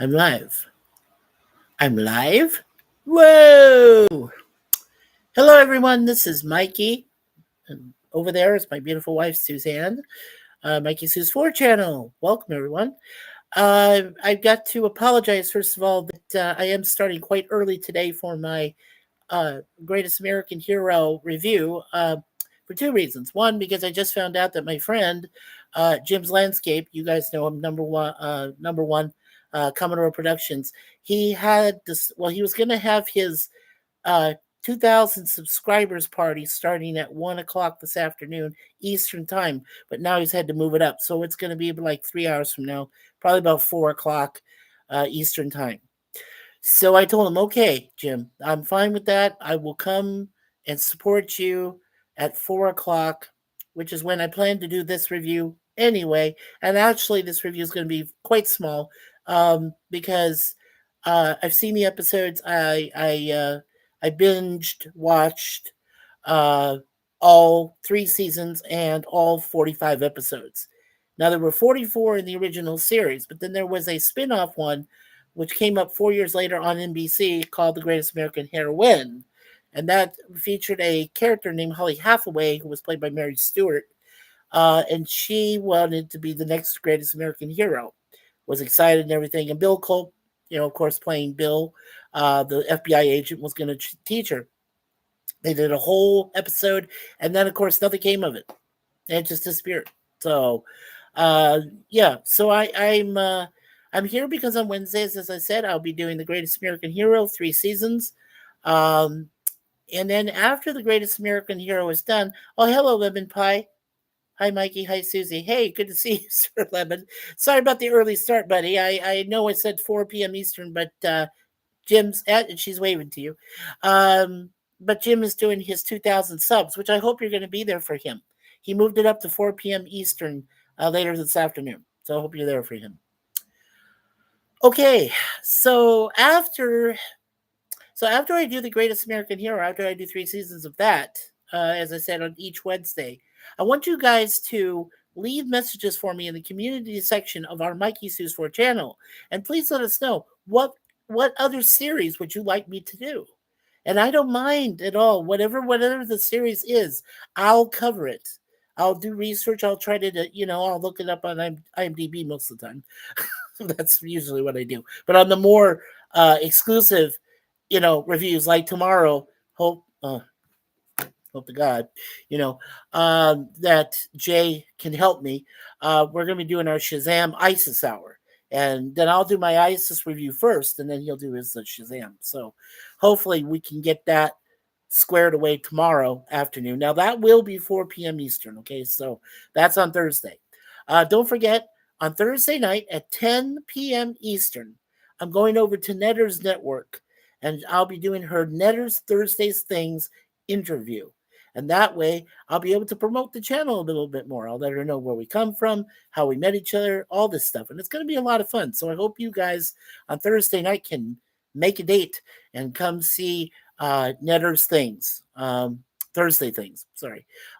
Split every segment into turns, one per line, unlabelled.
I'm live. I'm live? Whoa! Hello, everyone. This is Mikey. And over there is my beautiful wife, Suzanne. Mikey Sue's 4 channel. Welcome, everyone. I've got to apologize, first of all, that I am starting quite early today for my Greatest American Hero review for 2 reasons. One, because I just found out that my friend, Jim's Landscape, you guys know him, number one, Commodore Productions, he had this, well, he was going to have his uh, 2000 subscribers party starting at 1 o'clock this afternoon Eastern time, but now he's had to move it up. So it's going to be like 3 hours from now, probably about 4 o'clock Eastern time. So I told him, okay, Jim, I'm fine with that. I will come and support you at 4 o'clock, which is when I plan to do this review anyway. And actually, this review is going to be quite small because I've seen the episodes. I binged watched uh, all 3 seasons and all 45 episodes. Now there were 44 in the original series, but then there was a spin-off one which came up 4 years later on NBC called The Greatest American Heroine. And that featured a character named Holly Hathaway, who was played by Mary Stewart. And she wanted to be the next greatest American hero. Was excited and everything. And Bill Culp, of course, playing Bill, the FBI agent, was going to teach her. They did a whole episode, and then, of course, nothing came of it. And it just disappeared. So, yeah. So I'm here because on Wednesdays, as I said, I'll be doing The Greatest American Hero, 3 seasons. Um, and then after The Greatest American Hero is done, oh, hello, Lemon Pie. Hi, Mikey. Hi, Susie. Hey, good to see you, Sir Lemon. Sorry about the early start, buddy. I know I said 4 p.m. Eastern, but Jim's at, and she's waving to you. But Jim is doing his 2,000 subs, which I hope you're going to be there for him. He moved it up to 4 p.m. Eastern later this afternoon. So I hope you're there for him. Okay, so after I do The Greatest American Hero, after I do 3 seasons of that, as I said, on each Wednesday, I want you guys to leave messages for me in the community section of our Mikey Sue's 4 channel. And please let us know what other series would you like me to do? And I don't mind at all. Whatever the series is, I'll cover it. I'll do research. I'll try to, I'll look it up on IMDb most of the time. That's usually what I do. But on the more exclusive, reviews like tomorrow, hope to God, that Jay can help me. We're going to be doing our Shazam ISIS hour. And then I'll do my ISIS review first, and then he'll do his Shazam. So hopefully we can get that squared away tomorrow afternoon. Now, that will be 4 p.m. Eastern, okay? So that's on Thursday. Don't forget, on Thursday night at 10 p.m. Eastern, I'm going over to Netter's Network, and I'll be doing her Netter's Thursdays Things interview. And that way, I'll be able to promote the channel a little bit more. I'll let her know where we come from, how we met each other, all this stuff. And it's going to be a lot of fun. So I hope you guys on Thursday night can make a date and come see Netter's Things, Thursday Things,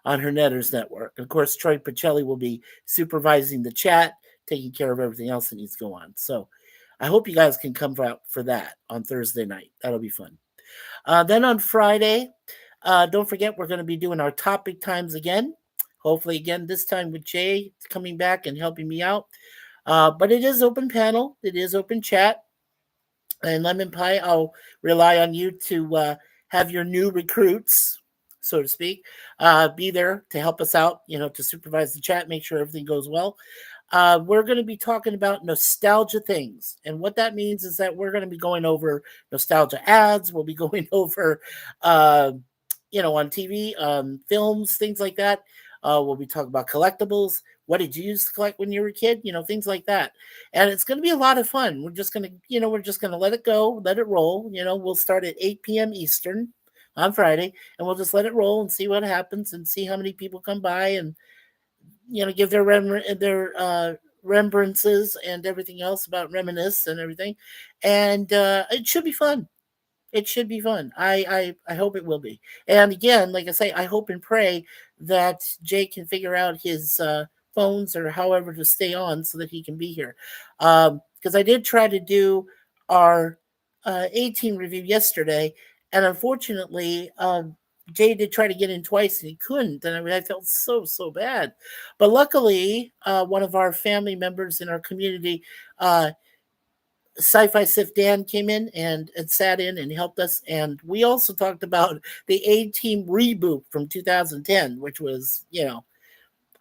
on her Netter's Network. And of course, Troy Pacelli will be supervising the chat, taking care of everything else that needs to go on. So I hope you guys can come out for that on Thursday night. That'll be fun. Then on Friday, don't forget, we're going to be doing our topic times again. Hopefully, again, this time with Jay coming back and helping me out. But it is open panel. It is open chat. And Lemon Pie, I'll rely on you to have your new recruits, so to speak, be there to help us out, to supervise the chat, make sure everything goes well. We're going to be talking about nostalgia things. And what that means is that we're going to be going over nostalgia ads. We'll be going over on TV, films, things like that. We'll be talking about collectibles. What did you used to collect when you were a kid? Things like that. And it's going to be a lot of fun. We're just going to, let it go, let it roll. We'll start at 8 p.m. Eastern on Friday, and we'll just let it roll and see what happens and see how many people come by and, give their remembrances and everything else about reminisce and everything. And it should be fun. It should be fun. I hope it will be. And again, like I say, I hope and pray that Jay can figure out his phones or however to stay on so that he can be here. because I did try to do our A-Team review yesterday, and unfortunately, Jay did try to get in twice and he couldn't, and I felt so bad. But luckily, one of our family members in our community, Sci-Fi Sif Dan, came in and sat in and helped us, and we also talked about the A-Team reboot from 2010, which was,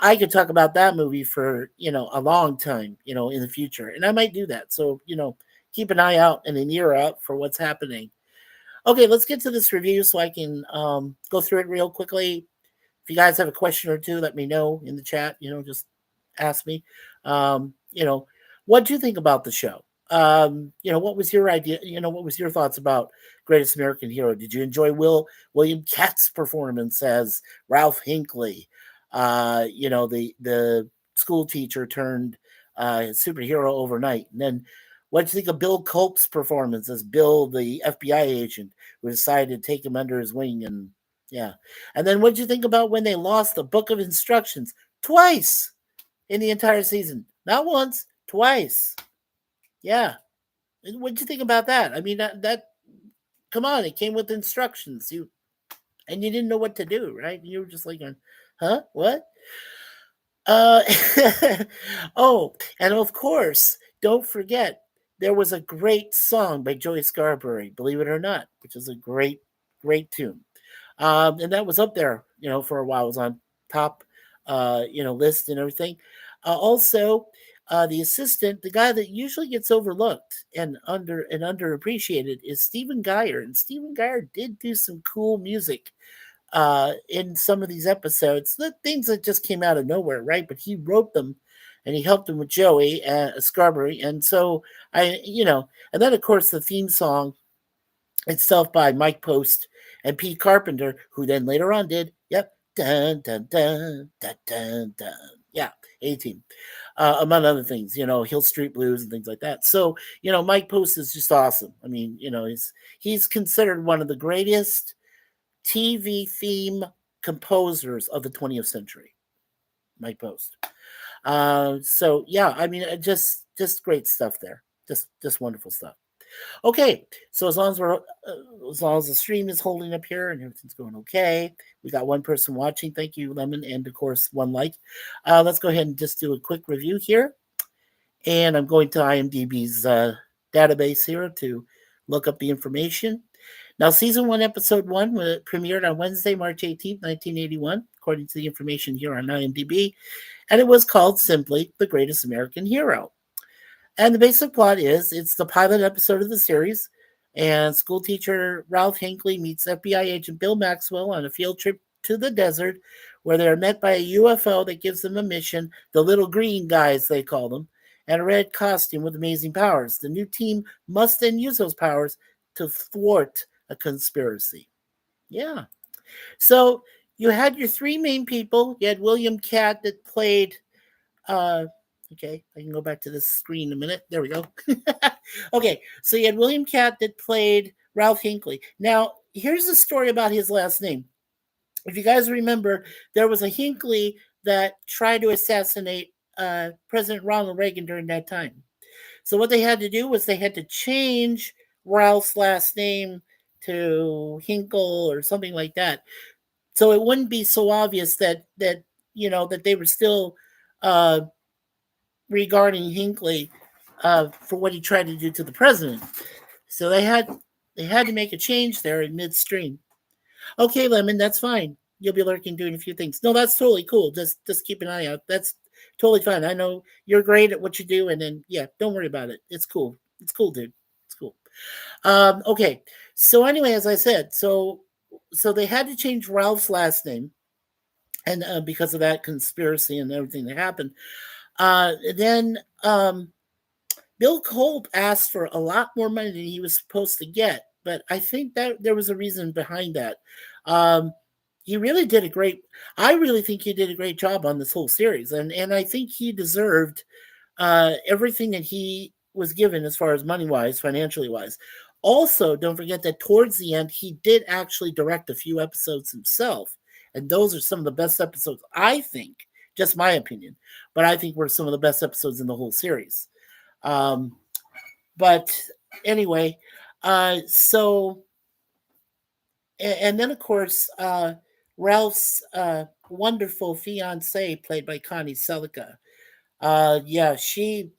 I could talk about that movie for, a long time, in the future. And I might do that. So, keep an eye out and an ear out for what's happening. Okay, let's get to this review so I can go through it real quickly. If you guys have a question or two, let me know in the chat. Just ask me. What do you think about the show? What was your idea? What was your thoughts about Greatest American Hero? Did you enjoy William Katt's performance as Ralph Hinckley? The school teacher turned superhero overnight. And then what did you think of Bill Culp's performance as Bill, the FBI agent who decided to take him under his wing? And yeah. And then what did you think about when they lost the book of instructions twice in the entire season? Not once, twice. Yeah. What did you think about that? I mean, that come on, it came with instructions. You didn't know what to do, right? You were just like, huh? What? Uh, oh, and of course, don't forget, there was a great song by Joey Scarberry, Believe It or Not, which is a great tune. And that was up there, for a while. It was on top, list and everything. Also, the assistant, the guy that usually gets overlooked and underappreciated, is Stephen Geyer. And Stephen Geyer did do some cool music in some of these episodes, the things that just came out of nowhere, right? But he wrote them and he helped him with Joey Scarberry. And so and then of course the theme song itself by Mike Post and Pete Carpenter, who then later on did, dun dun dun dun dun dun. Yeah, A-Team. Among other things, Hill Street Blues and things like that. So, Mike Post is just awesome. I mean, he's considered one of the greatest TV theme composers of the 20th century. Mike Post. So yeah, I mean, just great stuff there. Just wonderful stuff. Okay, so as long as the stream is holding up here and everything's going okay, we got one person watching. Thank you, Lemon, and of course one like. Let's go ahead and just do a quick review here, and I'm going to IMDb's database here to look up the information. Now, season 1, episode 1 premiered on Wednesday, March 18th, 1981, according to the information here on IMDb, and it was called simply The Greatest American Hero. And the basic plot is it's the pilot episode of the series, and school teacher Ralph Hinckley meets FBI agent Bill Maxwell on a field trip to the desert, where they are met by a UFO that gives them a mission, the little green guys, they call them, and a red costume with amazing powers. The new team must then use those powers to thwart a conspiracy. Yeah. So you had your three main people. You had William Katt that played okay, I can go back to this screen in a minute. There we go. Okay, so you had William Katt that played Ralph Hinckley. Now, here's the story about his last name. If you guys remember, there was a Hinckley that tried to assassinate President Ronald Reagan during that time. So what they had to do was they had to change Ralph's last name to Hinkle or something like that. So it wouldn't be so obvious that that they were still regarding Hinckley for what he tried to do to the president. So they had to make a change there in midstream. Okay, Lemon, that's fine. You'll be lurking doing a few things. No, that's totally cool. Just keep an eye out. That's totally fine. I know you're great at what you do, and then yeah, don't worry about it. It's cool. It's cool, dude. It's cool. Okay. So anyway, as I said, so they had to change Ralph's last name, and because of that conspiracy and everything that happened. Then Bill Culp asked for a lot more money than he was supposed to get, but I think that there was a reason behind that. He really did I really think he did a great job on this whole series, and I think he deserved everything that he was given as far as money-wise, financially-wise. Also, don't forget that towards the end, he did actually direct a few episodes himself, and those are some of the best episodes, I think, just my opinion, but I think were some of the best episodes in the whole series. But anyway, so and then of course Ralph's wonderful fiance, played by Connie Selica. Yeah, she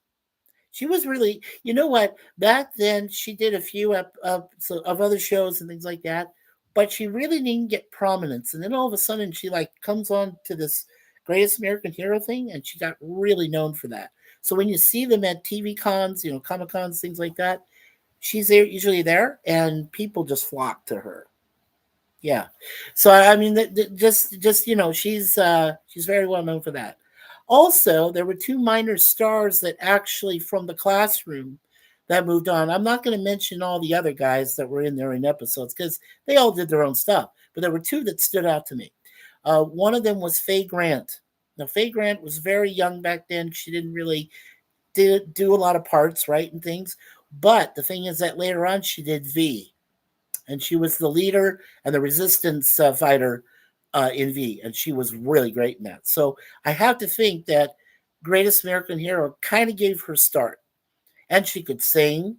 was really, you know what? Back then, she did a few of other shows and things like that, but she really didn't get prominence. And then all of a sudden, she like comes on to this Greatest American Hero thing, and she got really known for that. So when you see them at TV cons, Comic Cons, things like that, she's there usually there, and people just flock to her. Yeah. So I mean, just she's very well known for that. Also, there were two minor stars that actually from the classroom that moved on. I'm not going to mention all the other guys that were in there in episodes because they all did their own stuff, but there were two that stood out to me. One of them was Faye Grant. Now, Faye Grant was very young back then. She didn't really do a lot of parts, right, and things. But the thing is that later on, she did V, and she was the leader and the resistance fighter in V, and she was really great in that. So I have to think that Greatest American Hero kind of gave her start, and she could sing.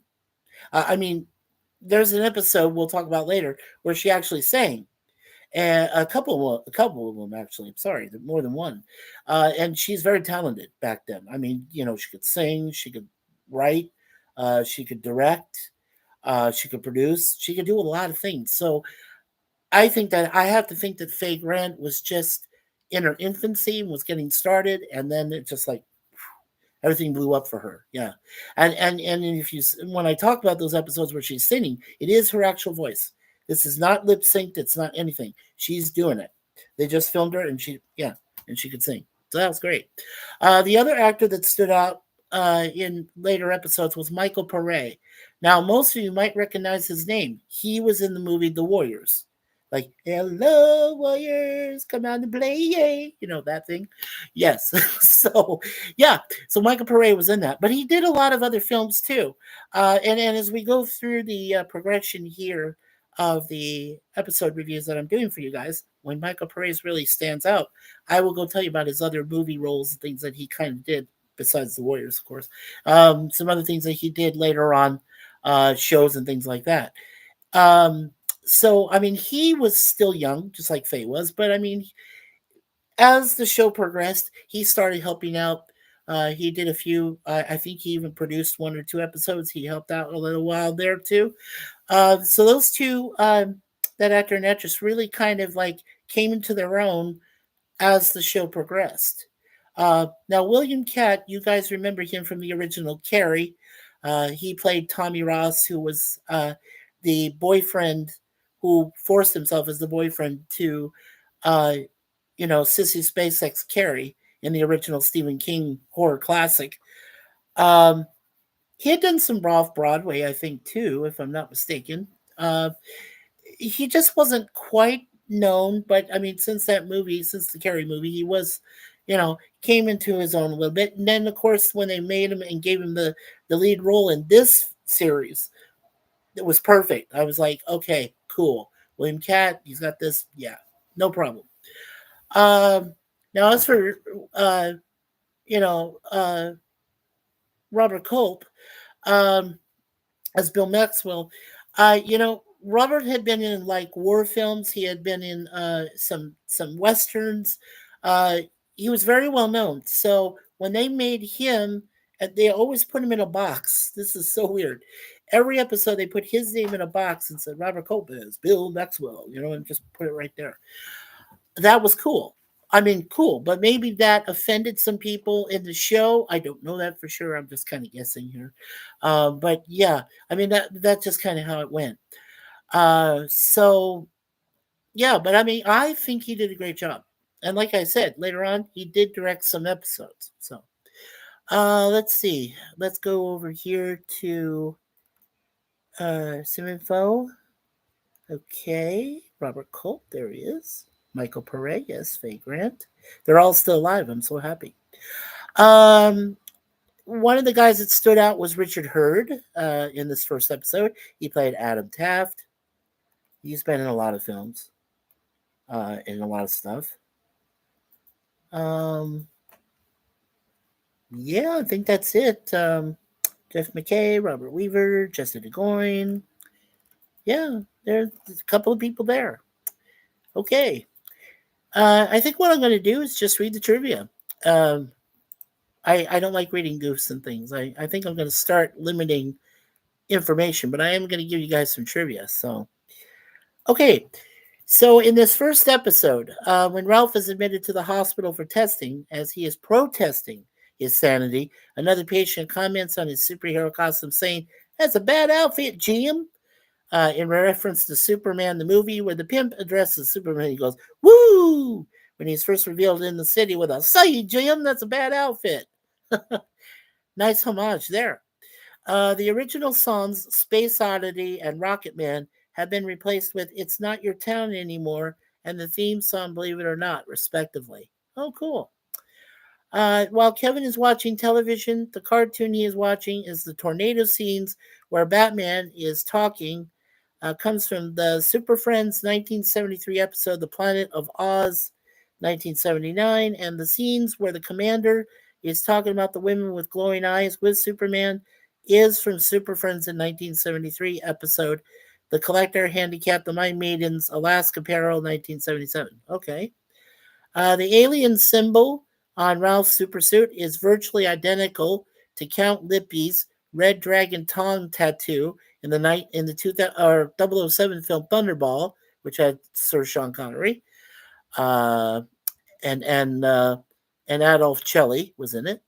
I mean, there's an episode we'll talk about later where she actually sang, and a couple of them actually. I'm sorry, more than one, and she's very talented back then. I mean, she could sing, she could write, she could direct, she could produce, she could do a lot of things. So I have to think that Faye Grant was just in her infancy and was getting started, and then it just like everything blew up for her. Yeah, and if you when I talk about those episodes where she's singing, it is her actual voice. This is not lip synced. It's not anything. She's doing it. They just filmed her, and she could sing. So that was great. The other actor that stood out in later episodes was Michael Pare. Now, most of you might recognize his name. He was in the movie The Warriors. Like, hello, Warriors, come out and play, yay. You know, that thing. Yes. So, yeah. So Michael Pare was in that. But he did a lot of other films too. And as we go through the progression here of the episode reviews that I'm doing for you guys, when Michael Pare really stands out, I will go tell you about his other movie roles and things that he kind of did besides the Warriors, of course. Some other things that he did later on, shows and things like that. Um, so, I mean, he was still young, just like Faye was, but I mean, as the show progressed, he started helping out. He did a few, I think he even produced one or two episodes. He helped out a little while there too. So those two, that actor and actress, really kind of like came into their own as the show progressed. Now, William Katt, you guys remember him from the original Carrie. He played Tommy Ross, who was the boyfriend who forced himself as the boyfriend to, uh, Sissy SpaceX Carrie in the original Stephen King horror classic. Um, he had done some off Broadway, I think, too, if I'm not mistaken. Uh, he just wasn't quite known, but I mean, since the Carrie movie, he was, came into his own a little bit. And then, of course, when they made him and gave him the lead role in this series, it was perfect. I was like, okay, cool. William Katt, he's got this. Yeah, no problem. Um, Now, as for uh, you know Robert Culp, um, as Bill Maxwell, Robert had been in like war films. He had been in some westerns. Uh, he was very well known. So when they made him, they always put him in a box. This is so weird. Every episode, they put his name in a box and said Robert Culp is Bill Maxwell, and just put it right there. That was cool. I mean, cool, but maybe that offended some people in the show. I don't know that for sure. I'm just kind of guessing here. But yeah, I mean that's just kind of how it went. So yeah, but I mean, I think he did a great job. And like I said, later on, he did direct some episodes. So let's see. Let's go over here to some info. Okay, Robert Culp, there he is. Michael Pare, yes, Faye Grant. They're all still alive. I'm so happy. Um, One of the guys that stood out was Richard Hurd in this first episode. He played Adam Taft. He's been in a lot of films, and a lot of stuff. Um, yeah, I think that's it. Jeff McKay, Robert Weaver, Jessica DeGoyne. Yeah, there's a couple of people there. Okay. I think what I'm going to do is just read the trivia. Um, I don't like reading goofs and things. I think I'm going to start limiting information, but I am going to give you guys some trivia. So, okay. So, in this first episode, when Ralph is admitted to the hospital for testing, as he is protesting his sanity, another patient comments on his superhero costume, saying, "That's a bad outfit, Jim." In reference to Superman the movie, where the pimp addresses Superman, he goes, "Woo!" when he's first revealed in the city with a, "Say, Jim, that's a bad outfit." Nice homage there. The original songs, Space Oddity and Rocket Man, have been replaced with It's Not Your Town Anymore and the theme song, Believe It or Not, respectively. Oh, cool. While Kevin is watching television, the cartoon he is watching is the tornado scenes where Batman is talking. Comes from the Super Friends 1973 episode, The Planet of Oz, 1979, and the scenes where the commander is talking about the women with glowing eyes with Superman is from Super Friends in 1973 episode, The Collector Handicapped the Mind Maidens, Alaska Peril, 1977. Okay. The alien symbol on Ralph's supersuit is virtually identical to Count Lippy's red dragon tongue tattoo in the 007 film Thunderball, which had Sir Sean Connery, uh, and and uh, and Adolf Celli was in it.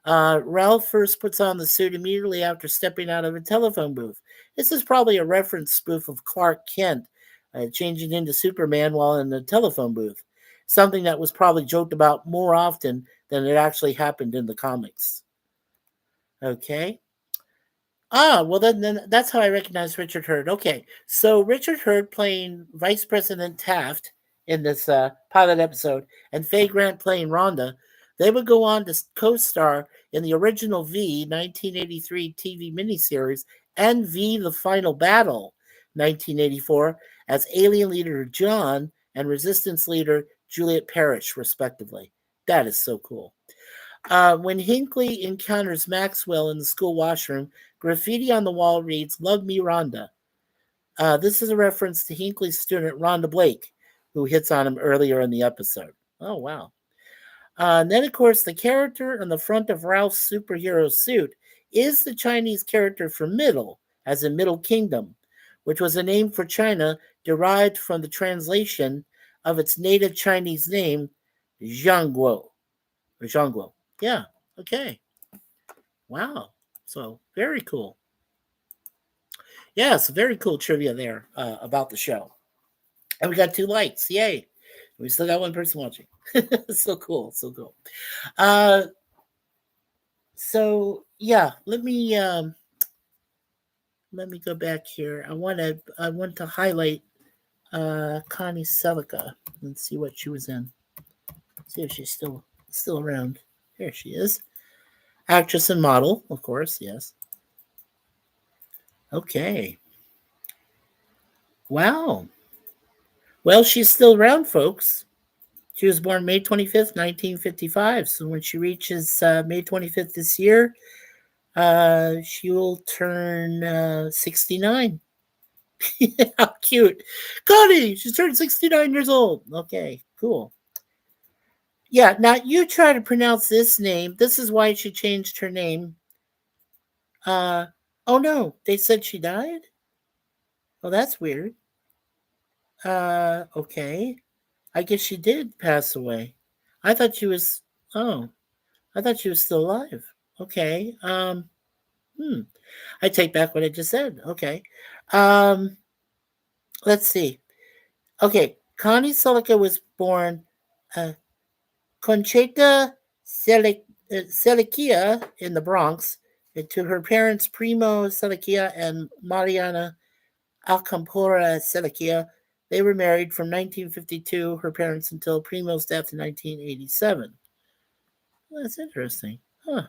Ralph first puts on the suit immediately after stepping out of a telephone booth. This is probably a reference spoof of Clark Kent changing into Superman while in the telephone booth, something that was probably joked about more often than it actually happened in the comics. Okay. Well, then that's how I recognize Richard Hurd. Okay, so Richard Hurd playing Vice President Taft in this pilot episode, and Faye Grant playing Rhonda, they would go on to co-star in the original V 1983 TV miniseries and V The Final Battle 1984 as alien leader John and resistance leader Juliet Parrish, respectively. That is so cool. When Hinckley encounters Maxwell in the school washroom, graffiti on the wall reads, "Love me, Rhonda." This is a reference to Hinckley's student, Rhonda Blake, who hits on him earlier in the episode. Oh, wow. And then, of course, the character on the front of Ralph's superhero suit is the Chinese character for Middle, as in Middle Kingdom, which was a name for China derived from the translation of its native Chinese name, Zhangguo. Or Zhangguo. Yeah, okay. Wow. So, very cool. Yes, very cool trivia there about the show. And we got 2 likes. Yay. We still got 1 person watching. So cool. So cool. Uh, so yeah, let me go back here. I want to highlight Connie Selica and see what she was in. See if she's still around. There she is. Actress and model, of course, yes. Okay. Wow. Well, she's still around, folks. She was born May 25th, 1955. So when she reaches May 25th this year, she will turn 69. How cute. Connie, she's turned 69 years old. Okay, cool. Yeah, now you try to pronounce this name. This is why she changed her name. Uh, oh no, they said she died? Oh, that's weird. Okay. I guess she did pass away. I thought she was, oh, I thought she was still alive. Okay. I take back what I just said. Okay. Um, let's see. Okay. Connie Selica was born uh, Concheta Selicia in the Bronx to her parents Primo Selicia and Mariana Alcampora Selicia. They were married from 1952, her parents, until Primo's death in 1987. Well, that's interesting. Huh.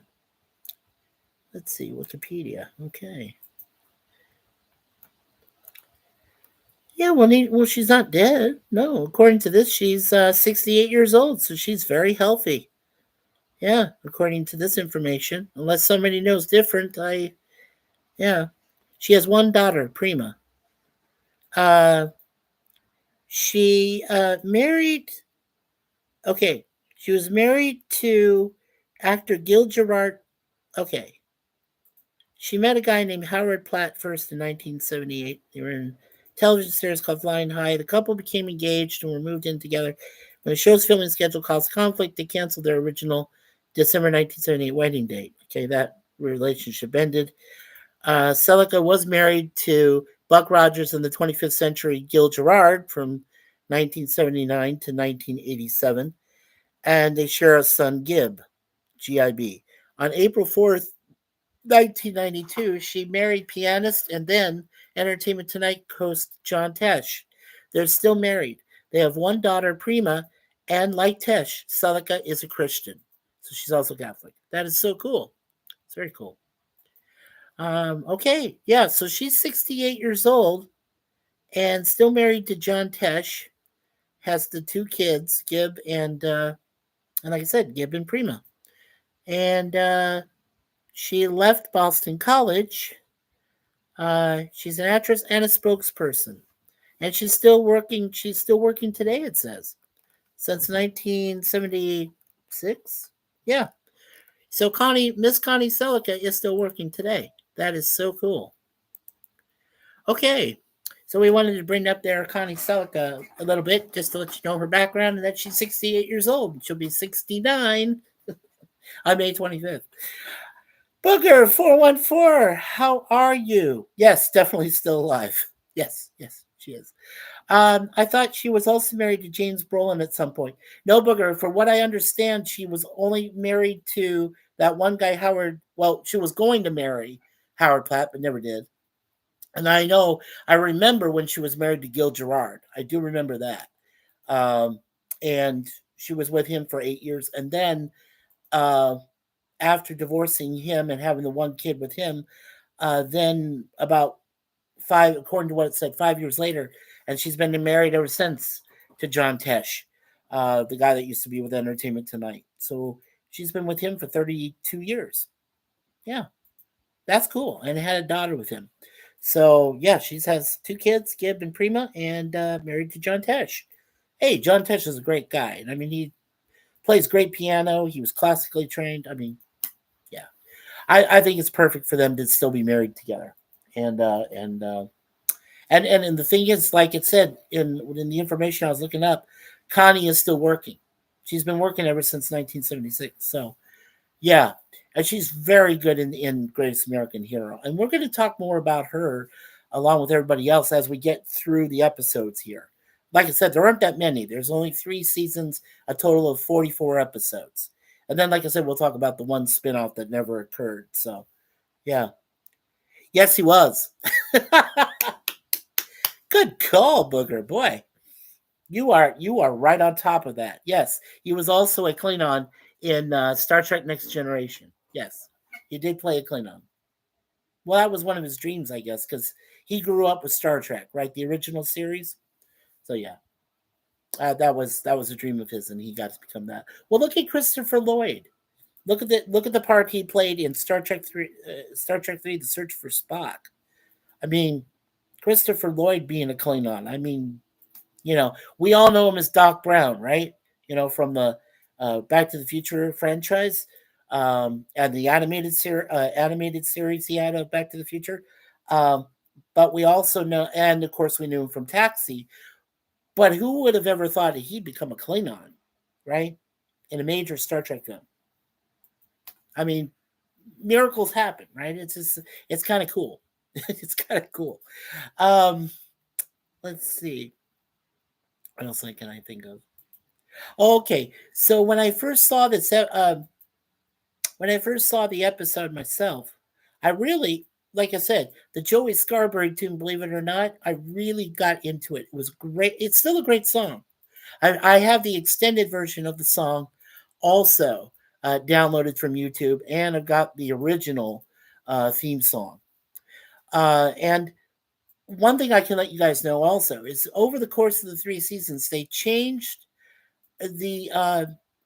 Let's see, Wikipedia. Okay. Yeah, well, she's not dead. No, according to this, she's 68 years old, so she's very healthy. Yeah, according to this information. Unless somebody knows different, yeah. She has one daughter, Prima. Uh, she married. Okay, she was married to actor Gil Gerard. Okay, she met a guy named Howard Platt first in 1978. They were in a television series called Flying High. The couple became engaged and were moved in together. When the show's filming schedule caused conflict, they canceled their original December 1978 wedding date. Okay, that relationship ended. Celica was married to Buck Rogers in the 25th century, Gil Gerard, from 1979 to 1987, and they share a son, Gib. On April 4th, 1992, she married pianist and then Entertainment Tonight host John Tesh. They're still married. They have one daughter, Prima, and like Tesh, Celica is a Christian. So she's also Catholic. That is so cool. It's very cool. Okay, yeah, so she's 68 years old and still married to John Tesh. Has the two kids, Gib and like I said, Gib and Prima. And she left Boston College. She's an actress and a spokesperson, and she's still working. She's still working today. It says since 1976. Yeah. So Miss Connie Celica is still working today. That is so cool. Okay. So we wanted to bring up there Connie Celica a little bit just to let you know her background and that she's 68 years old. She'll be 69 on May 25th. Booger 414, how are you? Yes, definitely still alive. Yes, yes, she is. I thought she was also married to James Brolin at some point. No, Booger, for what I understand, she was only married to that one guy, Howard. Well, she was going to marry Howard Platt, but never did. And I remember when she was married to Gil Gerard. I do remember that. Um, and she was with him for 8 years. And then uh, after divorcing him and having the one kid with him, then about five, according to what it said, 5 years later, and she's been married ever since to John Tesh, the guy that used to be with Entertainment Tonight. So she's been with him for 32 years. Yeah, that's cool. And had a daughter with him. So yeah, she has two kids, Gib and Prima, and married to John Tesh. Hey, John Tesh is a great guy. And I mean, he plays great piano. He was classically trained. I mean, yeah, I think it's perfect for them to still be married together. And and the thing is, like it said in the information I was looking up, Connie is still working. She's been working ever since 1976. So yeah, and she's very good in Greatest American Hero. And we're going to talk more about her along with everybody else as we get through the episodes here. Like I said, there aren't that many. There's only 3 seasons, a total of 44 episodes. And then, like I said, we'll talk about the one spinoff that never occurred. So, yeah. Yes, he was. Good call, Booger. Boy, you are right on top of that. Yes, he was also a Klingon in Star Trek: Next Generation. Yes, he did play a Klingon. Well, that was one of his dreams, I guess, because he grew up with Star Trek, right? The original series. So yeah, that was a dream of his, and he got to become that. Well, look at Christopher Lloyd. Look at the part he played in Star Trek 3: The Search for Spock. I mean, Christopher Lloyd being a Klingon. I mean, we all know him as Doc Brown, right? From the Back to the Future franchise, and the animated series he had of Back to the Future. Um, but we also know, and of course, we knew him from Taxi. But who would have ever thought that he'd become a Klingon, right? In a major Star Trek film. I mean, miracles happen, right? It's kind of cool. It's kind of cool. Um, let's see. What else can I think of? Okay, so when I first saw the episode myself, I really, like I said, the Joey Scarborough tune, believe it or not, I really got into it. It was great. It's still a great song. I have the extended version of the song also downloaded from YouTube, and I've got the original theme song. And one thing I can let you guys know also is over the course of the 3 seasons, they changed the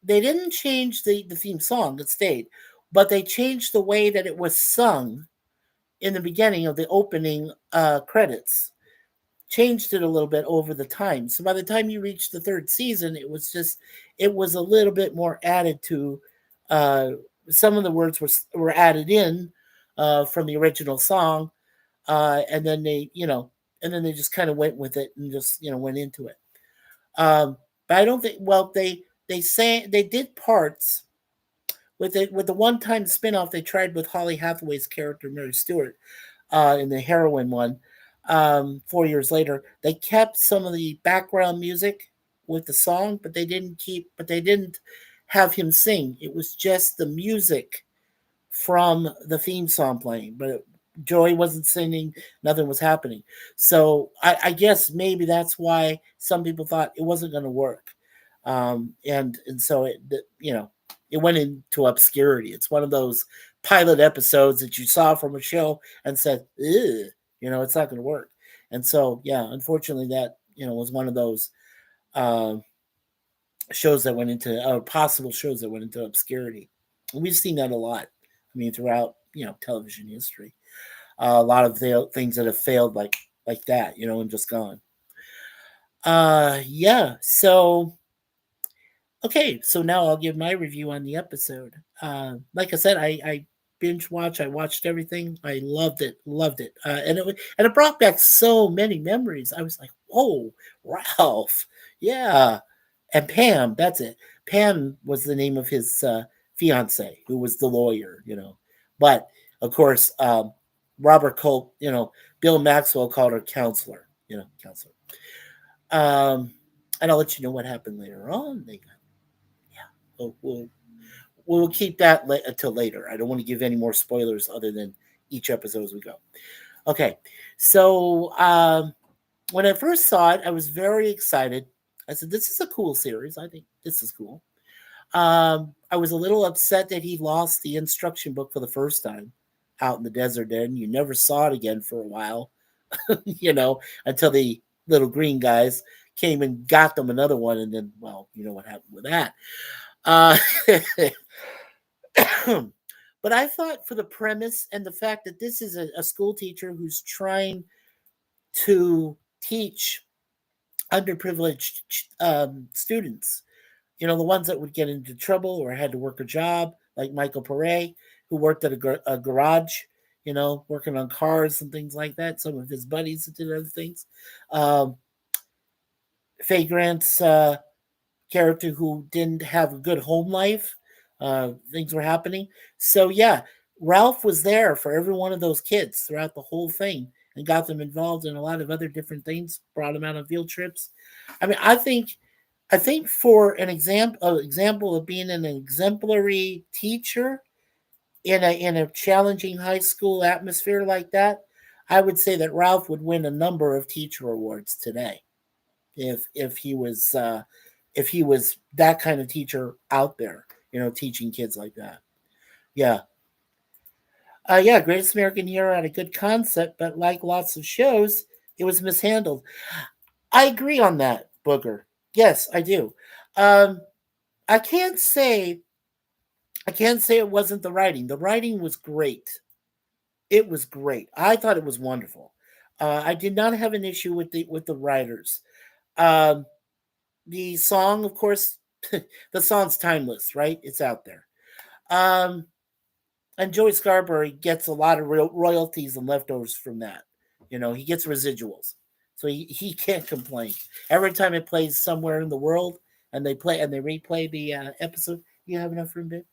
they didn't change the theme song; it stayed, but they changed the way that it was sung in the beginning of the opening credits. Changed it a little bit over the time. So by the time you reached the third season, it was a little bit more added to. Uh, some of the words were added in from the original song, and then they just kind of went with it and just went into it. But I don't think. Well, they did parts with the one time spinoff they tried with Holly Hathaway's character Mary Stewart in the heroine one. 4 years later, they kept some of the background music with the song, but they didn't have him sing. It was just the music from the theme song playing, but Joy wasn't singing, nothing was happening. So I guess maybe that's why some people thought it wasn't going to work, and so it went into obscurity. It's one of those pilot episodes that you saw from a show and said, "Ew, it's not going to work." And so, yeah, unfortunately, that was one of those uh, shows that went into possible shows that went into obscurity. And we've seen that a lot. I mean, throughout television history, a lot of the things that have failed like that, and just gone. Yeah. So okay, so now I'll give my review on the episode. Like I said, I binge watch. I watched everything. I loved it, and it brought back so many memories. I was like, "Whoa, Ralph, yeah," and Pam. That's it. Pam was the name of his fiance, who was the lawyer. But of course, Robert Colt. Bill Maxwell called her counselor. Counselor. And I'll let you know what happened later on. We'll we'll keep that until later. I don't want to give any more spoilers other than each episode as we go. Okay, so when I first saw it, I was very excited. I said, "This is a cool series. I think this is cool." I was a little upset that he lost the instruction book for the first time out in the desert. Then you never saw it again for a while, until the little green guys came and got them another one, and then, well, you know what happened with that. Uh, but I thought for the premise and the fact that this is a school teacher who's trying to teach underprivileged students, the ones that would get into trouble or had to work a job, like Michael Pare, who worked at a garage, working on cars and things like that. Some of his buddies that did other things. Um, Faye Grant's character who didn't have a good home life. Things were happening. So, yeah, Ralph was there for every one of those kids throughout the whole thing and got them involved in a lot of other different things, brought them out on field trips. I mean, I think for an example of being an exemplary teacher in a challenging high school atmosphere like that, I would say that Ralph would win a number of teacher awards today if he was that kind of teacher out there, teaching kids like that. Yeah. Yeah, Greatest American Hero had a good concept, but like lots of shows, it was mishandled. I agree on that, Booger. Yes, I do. Um, I can't say I can't say it wasn't the writing. The writing was great. It was great. I thought it was wonderful. I did not have an issue with the writers. Um, the song, of course, the song's timeless, right? It's out there. Um, and Joey Scarborough gets a lot of royalties and leftovers from that. He gets residuals, so he can't complain. Every time it plays somewhere in the world, and they replay the episode, you have enough room, babe?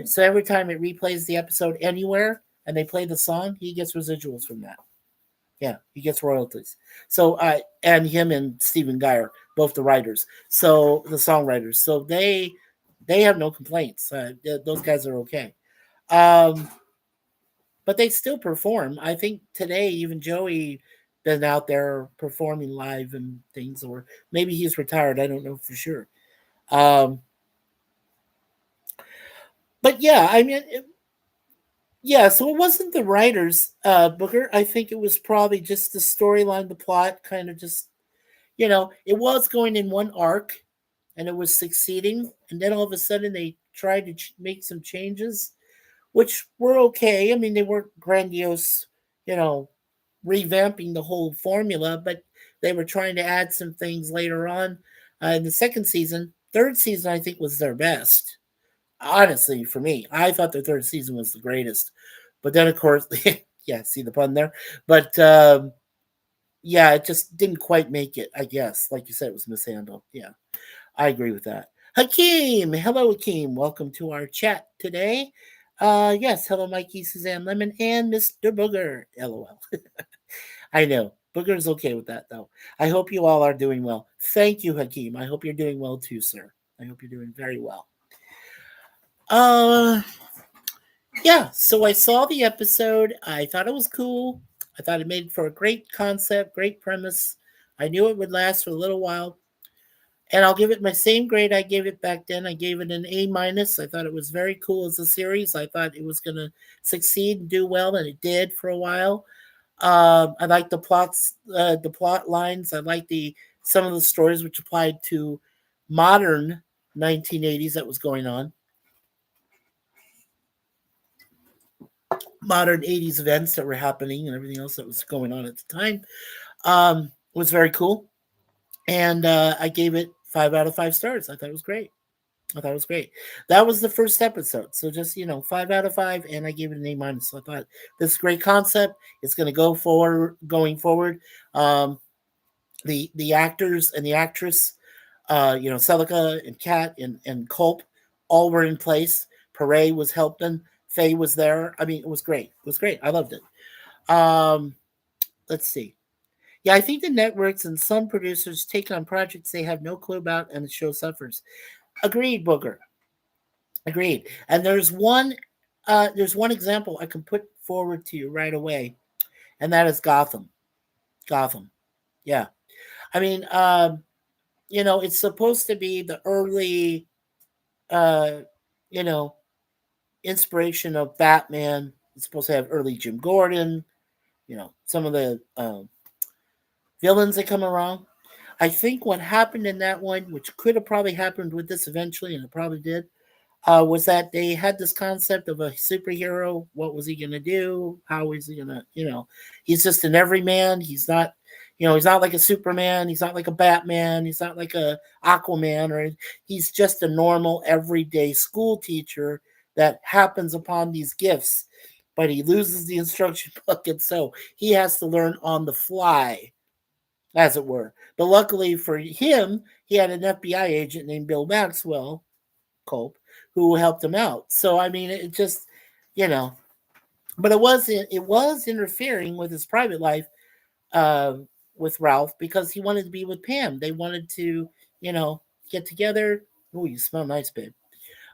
So every time it replays the episode anywhere, and they play the song, he gets residuals from that. Yeah, he gets royalties. So, and him and Stephen Geyer, both the writers, so the songwriters, so they have no complaints. Those guys are okay. Um, but they still perform. I think today even Joey been out there performing live and things, or maybe he's retired. I don't know for sure. Um, but yeah, I mean, yeah. So it wasn't the writers, Booker. I think it was probably just the storyline, the plot, kind of just it was going in one arc, and it was succeeding. And then all of a sudden they tried to make some changes, which were okay. I mean, they weren't grandiose, you know, revamping the whole formula, but they were trying to add some things later on in the second season. Third season, I think, was their best. Honestly, for me, I thought the third season was the greatest. But then, of course, yeah, see the pun there. But yeah, it just didn't quite make it, I guess. Like you said, it was mishandled. Yeah, I agree with that. Hakeem, hello, Hakeem. Welcome to our chat today. Yes, hello, Mikey, Suzanne Lemon, and Mr. Booger. LOL. I know. Booger's okay with that, though. I hope you all are doing well. Thank you, Hakeem. I hope you're doing well too, sir. I hope you're doing very well. Uh, yeah, so I saw the episode. I thought it was cool. I thought it made for a great concept, great premise. I knew it would last for a little while. And I'll give it my same grade I gave it back then. I gave it an A minus. I thought it was very cool as a series. I thought it was going to succeed and do well, and it did for a while. I like the plot lines. I like the some of the stories which applied to modern 1980s that was going on, modern 80s events that were happening, and everything else that was going on at the time. Was very cool, and I gave it 5 out of 5 stars. I thought it was great. I thought it was great. That was the first episode, so just 5 out of 5, and I gave it an A minus. So I thought this is a great concept. It's going to go forward, going forward. Um, the actors and the actress, Celica and Kat and Culp, all were in place. Pare was helping. Faye was there. I mean, it was great. It was great. I loved it. Um, let's see. Yeah, I think the networks and some producers take on projects they have no clue about, and the show suffers. Agreed, Booger. Agreed. And there's one example I can put forward to you right away, and that is Gotham. Gotham. Yeah. I mean, it's supposed to be the early, uh, you know, inspiration of Batman. It's supposed to have early Jim Gordon. Some of the villains that come around. I think what happened in that one, which could have probably happened with this eventually, and it probably did, was that they had this concept of a superhero. What was he going to do? How is he going to, he's just an everyman. He's not like a Superman. He's not like a Batman. He's not like a Aquaman, or he's just a normal everyday school teacher that happens upon these gifts, but he loses the instruction book. And so he has to learn on the fly, as it were. But luckily for him, he had an FBI agent named Bill Maxwell, Culp, who helped him out. So I mean, it just, you know, but it was interfering with his private life uh, with Ralph because he wanted to be with Pam. They wanted to, you know, get together. Oh, you smell nice, babe.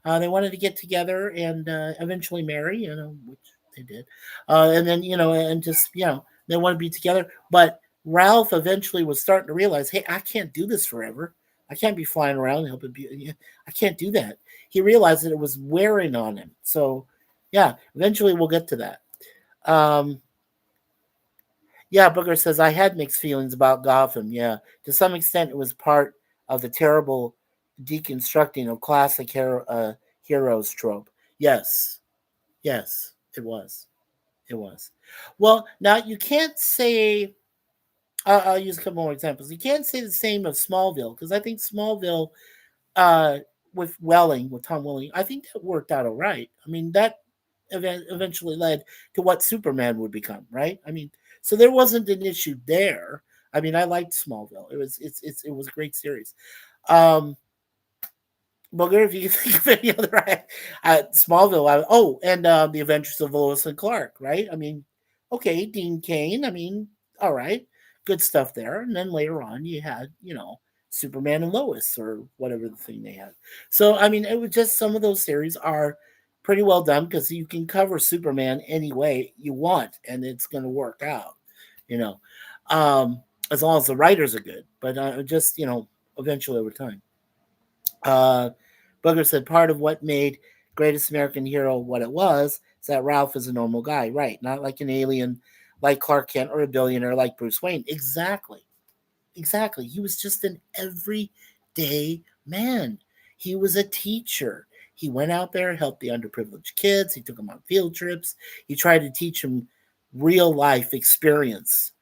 They wanted to get together and eventually marry, which they did. And then, and just, they want to be together. But Ralph eventually was starting to realize, hey, I can't do this forever. I can't be flying around and helping people. I can't do that. He realized that it was wearing on him. So, yeah, eventually we'll get to that. Um, yeah, Booker says, I had mixed feelings about Gotham. Yeah, to some extent, it was part of the terrible deconstructing of classic heroes trope. Yes, yes, it was. It was. Well, now you can't say. I'll use a couple more examples. You can't say the same of Smallville because I think Smallville, uh, with Tom Welling, I think that worked out all right. I mean, that eventually led to what Superman would become, right? I mean, so there wasn't an issue there. I mean, I liked Smallville. It was a great series. Um, Booger, if you can think of any other Smallville, and the Adventures of Lois and Clark, right? I mean, okay, Dean Kane. I mean, all right, good stuff there. And then later on, you had Superman and Lois or whatever the thing they had. So I mean, it was just some of those series are pretty well done because you can cover Superman any way you want, and it's going to work out. You know, as long as the writers are good. But just eventually over time. Uh, Booger said part of what made Greatest American Hero what it was is that Ralph is a normal guy, right? Not like an alien, like Clark Kent, or a billionaire like Bruce Wayne. Exactly. Exactly. He was just an everyday man, he was a teacher. He went out there, helped the underprivileged kids. He took them on field trips. He tried to teach them real life experience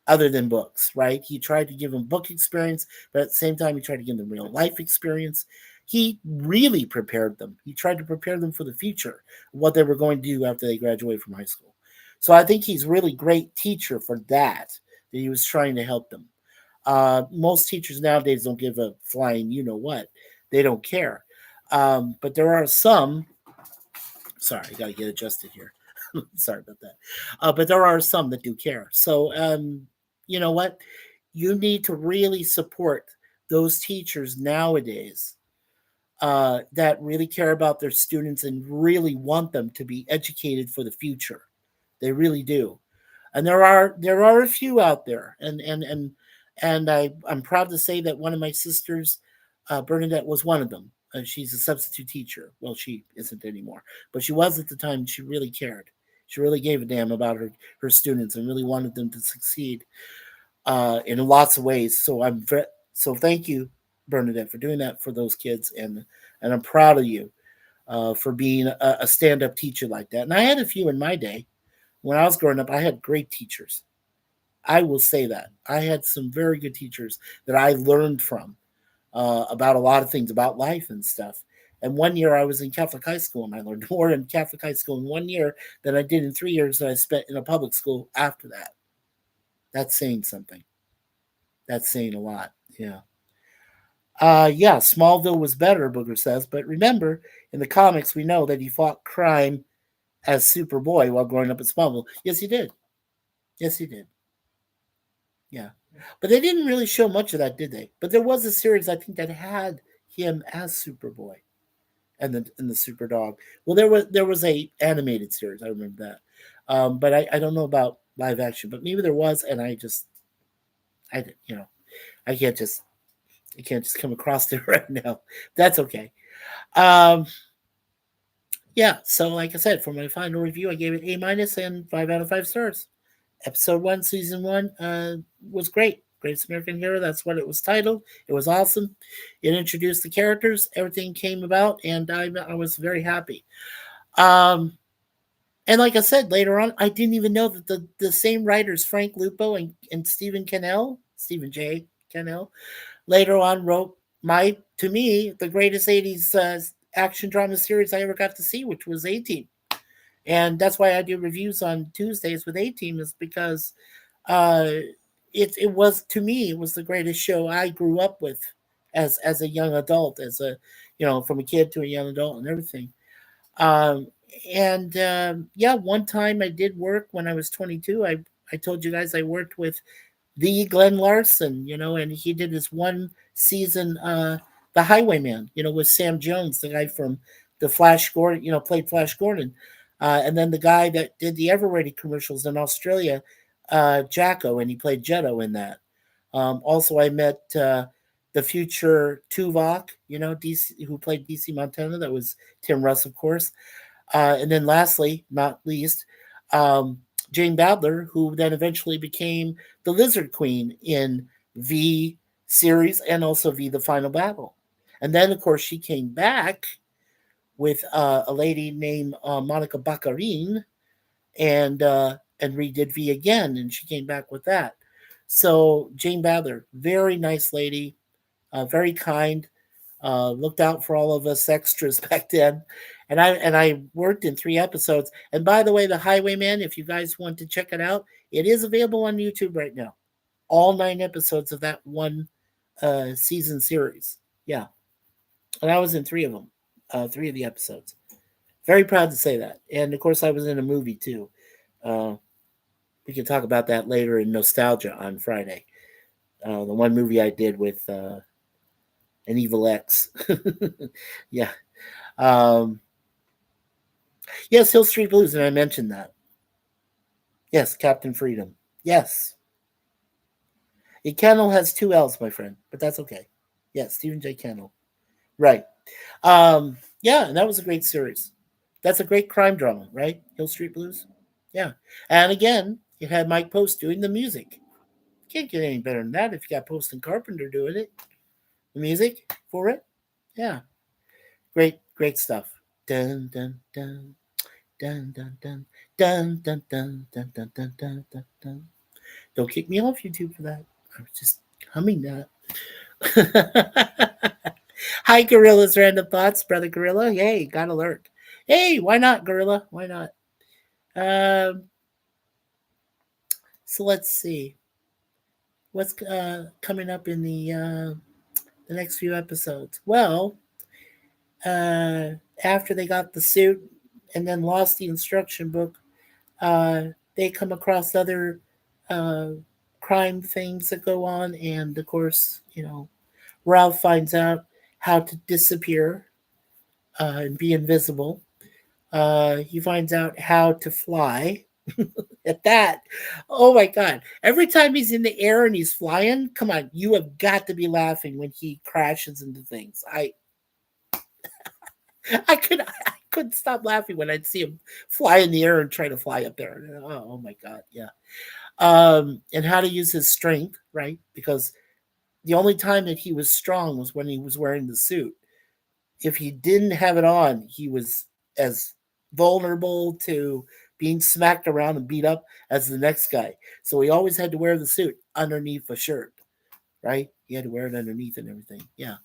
other than books, right? He tried to give them book experience, but at the same time, he tried to give them real life experience. He really prepared them. He tried to prepare them for the future, what they were going to do after they graduate from high school. So I think he's really great teacher for that he was trying to help them. Most teachers nowadays don't give a flying you know what. They don't care. But there are some, sorry, I got to get adjusted here. Sorry about that. But there are some that do care. So, you know what? You need to really support those teachers nowadays that really care about their students and really want them to be educated for the future. They really do, and there are a few out there, and I'm proud to say that one of my sisters, Bernadette, was one of them. She's a substitute teacher. Well, she isn't anymore, but she was at the time. She really cared. She really gave a damn about her students and really wanted them to succeed in lots of ways. So thank you, Bernadette, for doing that for those kids, and I'm proud of you for being a stand up teacher like that. And I had a few in my day when I was growing up. I had great teachers. I will say that I had some very good teachers that I learned from about a lot of things about life and stuff. And one year I was in Catholic high school, and I learned more in Catholic high school in 1 year than I did in 3 years that I spent in a public school after that. That's saying something. That's saying a lot. Yeah. Yeah, Smallville was better, Booger says, but remember, in the comics, we know that he fought crime as Superboy while growing up in Smallville. Yes, he did. Yes, he did. Yeah. But they didn't really show much of that, did they? But there was a series, I think, that had him as Superboy and the Super Dog. Well, there was a animated series, I remember that. But I don't know about live action, but maybe there was, and I you know, I can't just come across it right now. That's okay. Um, yeah, so like I said, for my final review, I gave it A- and 5 out of 5 stars. Episode 1, season 1 was great. Greatest American Hero, that's what it was titled. It was awesome. It introduced the characters, everything came about, and I was very happy. Um, and like I said, later on, I didn't even know that the same writers, Frank Lupo and Stephen J. Cannell, later on wrote to me, the greatest 80s action drama series I ever got to see, which was A Team. And that's why I do reviews on Tuesdays with A Team, is because uh, it was, to me, it was the greatest show I grew up with as a young adult, from a kid to a young adult and everything. Um, and yeah, one time I did work when I was 22. I told you guys I worked with the Glenn Larson, and he did this one season, The Highwayman, with Sam Jones, the guy from the Flash Gordon, played Flash Gordon. And then the guy that did the Everready commercials in Australia, Jacko, and he played Jetto in that. Also, I met the future Tuvok, DC, who played DC Montana. That was Tim Russ, of course. And then lastly, not least, um, Jane Badler, who then eventually became the Lizard Queen in V series and also V The Final Battle. And then, of course, she came back with a lady named Monica Baccarin and redid V again, and she came back with that. So Jane Badler, very nice lady, very kind, looked out for all of us extras back then. And I worked in 3 episodes. And by the way, The Highwayman, if you guys want to check it out, it is available on YouTube right now. All 9 episodes of that one season series. Yeah, and I was in 3 of them, 3 of the episodes. Very proud to say that. And of course, I was in a movie too. Uh, we can talk about that later in Nostalgia on Friday. The one movie I did with an Evil X. Yeah. Um, yes, Hill Street Blues, and I mentioned that. Yes, Captain Freedom. Yes. A Kennel has 2 L's, my friend, but that's okay. Yes, Stephen J. Kennel. Right. Yeah, and that was a great series. That's a great crime drama, right? Hill Street Blues. Yeah. And again, it had Mike Post doing the music. Can't get any better than that if you got Post and Carpenter doing it. The music for it. Yeah, great stuff. Dun dun dun dun dun dun dun dun dun dun dun dun dun dun dun. Don't kick me off YouTube for that. I was just humming that. Hi, Gorilla's random thoughts, brother Gorilla. Hey, got alert. Hey, why not, Gorilla? Why not? Um, so let's see what's coming up in the next few episodes. Well, uh, after they got the suit and then lost the instruction book, uh, they come across other uh, crime things that go on, and of course, Ralph finds out how to disappear and be invisible. He finds out how to fly. At that, oh my god! Every time he's in the air and he's flying, come on, you have got to be laughing when he crashes into things. I couldn't stop laughing when I'd see him fly in the air and try to fly up there. Oh my god, yeah. And how to use his strength, right? Because the only time that he was strong was when he was wearing the suit. If he didn't have it on, he was as vulnerable to being smacked around and beat up as the next guy. So he always had to wear the suit underneath a shirt, right? He had to wear it underneath and everything. Yeah.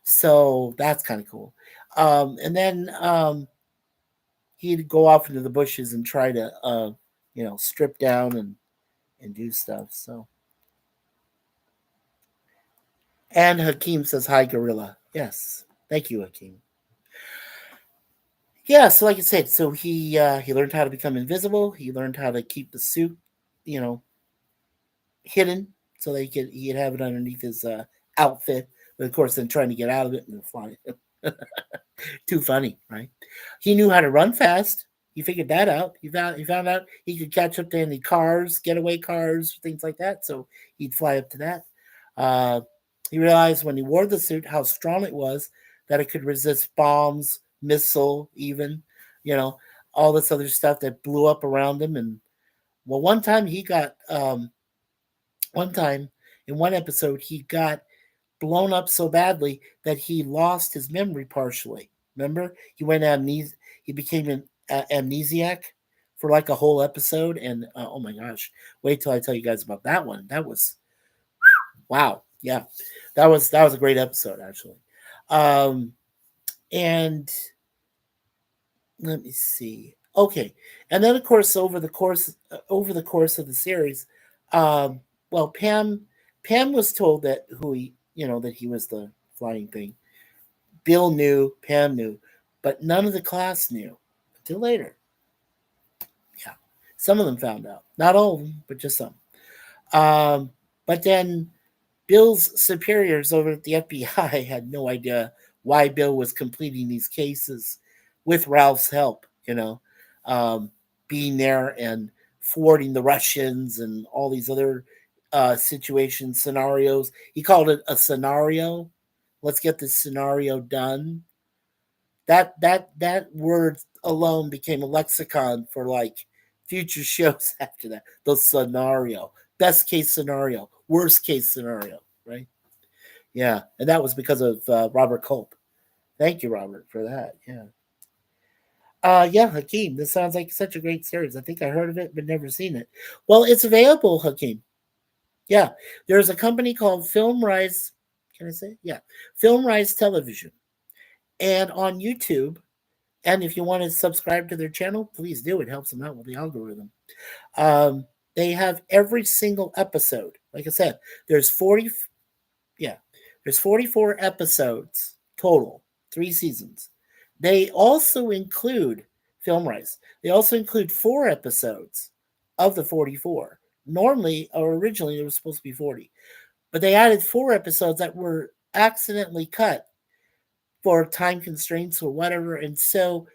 So that's kind of cool. And then he'd go off into the bushes and try to, strip down and do stuff. So, and Hakeem says, "Hi, Gorilla." Yes, thank you, Hakeem. Yeah, so like I said, so he learned how to become invisible. He learned how to keep the suit, you know, hidden so that he'd have it underneath his outfit. But of course, then trying to get out of it and fly. Too funny, right? He knew how to run fast. He figured that out. He found out he could catch up to any cars, getaway cars, things like that. So he'd fly up to that. Uh, he realized when he wore the suit how strong it was, that it could resist bombs, missile, even, you know, all this other stuff that blew up around him. And well, one time in one episode, he got blown up so badly that he lost his memory partially. Remember, he went He became an amnesiac for like a whole episode, and oh my gosh, wait till I tell you guys about that one. That was wow, yeah, that was a great episode actually. Um, and let me see. Okay, and then of course over the course of the series, um, well, Pam was told that that he was the flying thing. Bill knew, Pam knew, but none of the class knew until later. Yeah, some of them found out, not all of them, but just some. Um, but then Bill's superiors over at the FBI had no idea why Bill was completing these cases with Ralph's help, um, being there and thwarting the Russians and all these other situations, scenarios. He called it a scenario. Let's get this scenario done. That word alone became a lexicon for like future shows after that. The scenario, best case scenario, worst case scenario, right? Yeah, and that was because of Robert Culp. Thank you, Robert, for that. Yeah. Yeah, Hakeem. This sounds like such a great series. I think I heard of it, but never seen it. Well, it's available, Hakeem. Yeah, there's a company called Film Rise. Can I say? Yeah, Film Rise Television, and on YouTube. And if you want to subscribe to their channel, please do. It helps them out with the algorithm. Um, they have every single episode. Like I said, there's 40. Yeah, there's 44 episodes total, 3 seasons. They also include Film Rights. They also include 4 episodes of the 44. Normally, or originally, there was supposed to be 40, but they added 4 episodes that were accidentally cut for time constraints or whatever, and so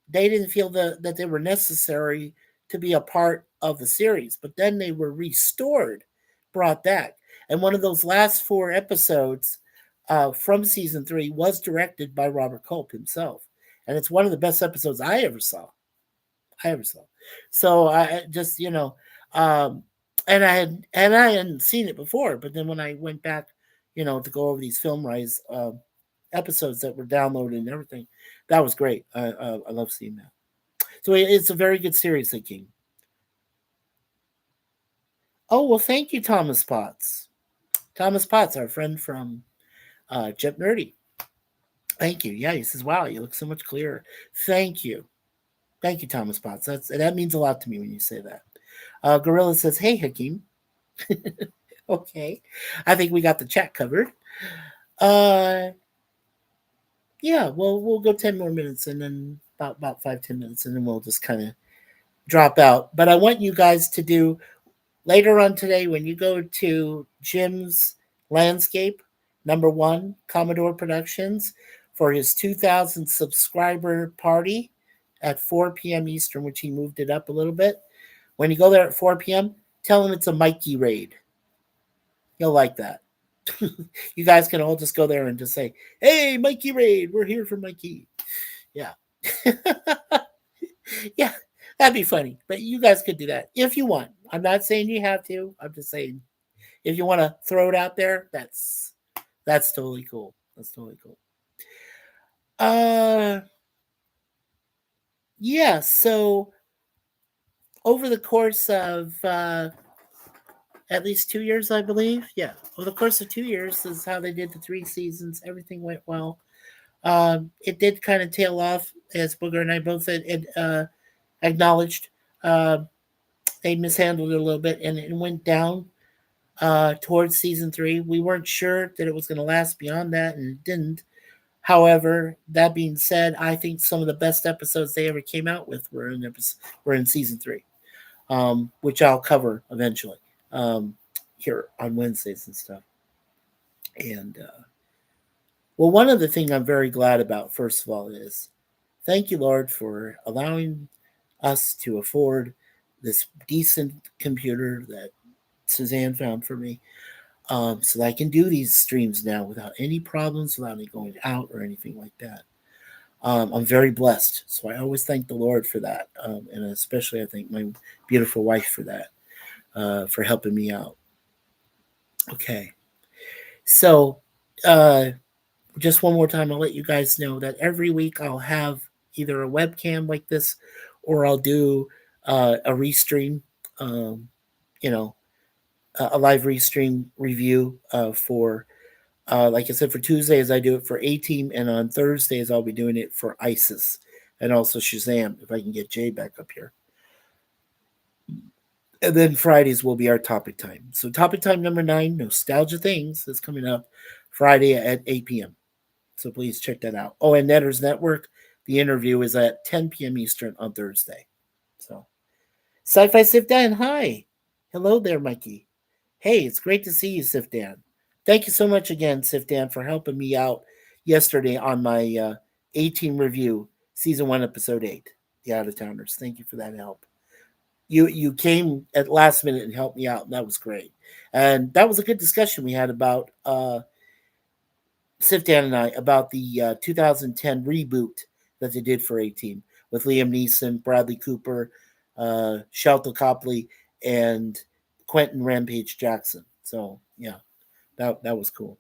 they didn't feel that they were necessary to be a part of the series. But then they were restored, brought back, and one of those last 4 episodes from season 3 was directed by Robert Culp himself, and it's one of the best episodes I ever saw. I ever saw. So I just um, and I hadn't seen it before, but then when I went back, to go over these film rights. episodes that were downloaded and everything. That was great. I love seeing that. So it's a very good series, The King. Oh well, thank you, Thomas Potts. Thomas Potts, our friend from Jet Nerdy. Thank you. Yeah, he says, "Wow, you look so much clearer." Thank you. Thank you, Thomas Potts. That means a lot to me when you say that. Gorilla says, "Hey, Hakeem." Okay, I think we got the chat covered. Uh, yeah, well, we'll go 10 more minutes, and then about 5-10 minutes, and then we'll just kind of drop out. But I want you guys to do later on today when you go to Jim's Landscape, #1 Commodore Productions, for his 2,000 subscriber party at 4 p.m. Eastern, which he moved it up a little bit. When you go there at 4 p.m., tell him it's a Mikey raid. He'll like that. You guys can all just go there and just say, "Hey, Mikey raid, we're here for Mikey." Yeah. Yeah, that'd be funny. But you guys could do that if you want. I'm not saying you have to. I'm just saying if you want to throw it out there, that's totally cool. That's totally cool. Uh yeah, so over the course of at least 2 years, I believe. Yeah. Over the course of 2 years is how they did the 3 seasons. Everything went well. It did kind of tail off, as Booger and I both acknowledged. Uh, they mishandled it a little bit, and it went down towards season 3. We weren't sure that it was going to last beyond that, and it didn't. However, that being said, I think some of the best episodes they ever came out with were in season 3, which I'll cover eventually here on Wednesdays and stuff. And well, one of the things I'm very glad about, first of all, is thank you, Lord, for allowing us to afford this decent computer that Suzanne found for me, so that I can do these streams now without any problems, without me going out or anything like that. I'm very blessed, so I always thank the Lord for that, and especially I thank my beautiful wife for that, for helping me out. Okay, so just one more time, I'll let you guys know that every week I'll have either a webcam like this, or I'll do a restream, um, you know, a live restream review for, like I said, for Tuesdays I do it for A Team, and on Thursdays I'll be doing it for ISIS and also Shazam if I can get Jay back up here. And then Fridays will be our topic time. So topic time #9, Nostalgia Things, is coming up Friday at 8 p.m. So please check that out. Oh, and Netters Network, the interview is at 10 p.m. Eastern on Thursday. So, Sci-Fi Sif Dan, hi. Hello there, Mikey. Hey, it's great to see you, Sif Dan. Thank you so much again, Sif Dan, for helping me out yesterday on my A-Team review, Season 1, Episode 8, The Out-of-Towners. Thank you for that help. You came at last minute and helped me out, and that was great. And that was a good discussion we had about Sif Dan and I about the 2010 reboot that they did for A-Team with Liam Neeson, Bradley Cooper, Shelton Copley, and Quentin Rampage Jackson. So yeah, that was cool.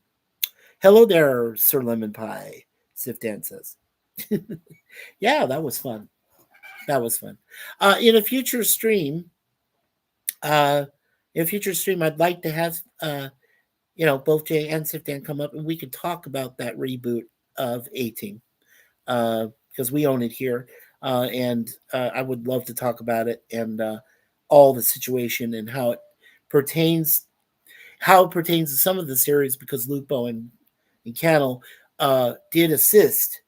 Hello there, Sir Lemon Pie, Sif Dan says. Yeah, that was fun. That was fun. In a future stream, uh, I'd like to have both Jay and Sif Dan come up and we could talk about that reboot of A-Team, because we own it here, and I would love to talk about it and all the situation and pertains how it pertains to some of the series, because Lupo and Cannell did assist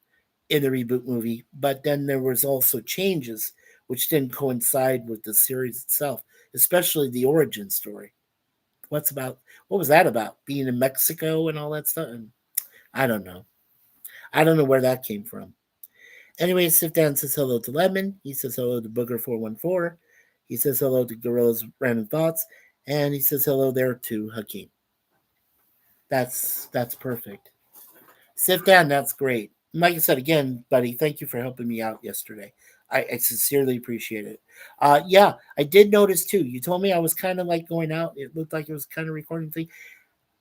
in the reboot movie, but then there was also changes which didn't coincide with the series itself, especially the origin story. What was that about? Being in Mexico and all that stuff? And I don't know. I don't know where that came from. Anyway, Sif Dan says hello to Lemon. He says hello to Booger414. He says hello to Gorilla's Random Thoughts. And he says hello there to Hakeem. That's perfect. Sif Dan, that's great. Like I said again, buddy, thank you for helping me out yesterday. I sincerely appreciate it. Yeah, I did notice too. You told me I was kind of like going out. It looked like it was kind of recording thing.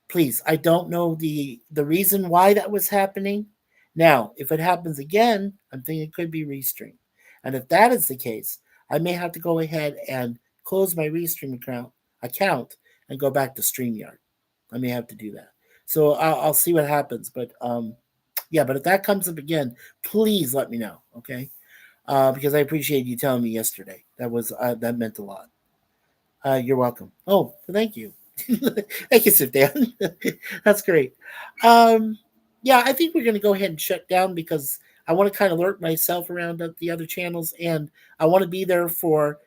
Please, I don't know the reason why that was happening. Now, if it happens again, I'm thinking it could be Restream. And if that is the case, I may have to go ahead and close my Restream account and go back to StreamYard. I may have to do that. So I'll see what happens. But yeah, but if that comes up again, please let me know, okay? Because I appreciate you telling me yesterday. That meant a lot. You're welcome. Oh, thank you. Thank you, Sit Down. That's great. Um, yeah, I think we're going to go ahead and shut down because I want to kind of lurk myself around at the other channels, and I want to be there for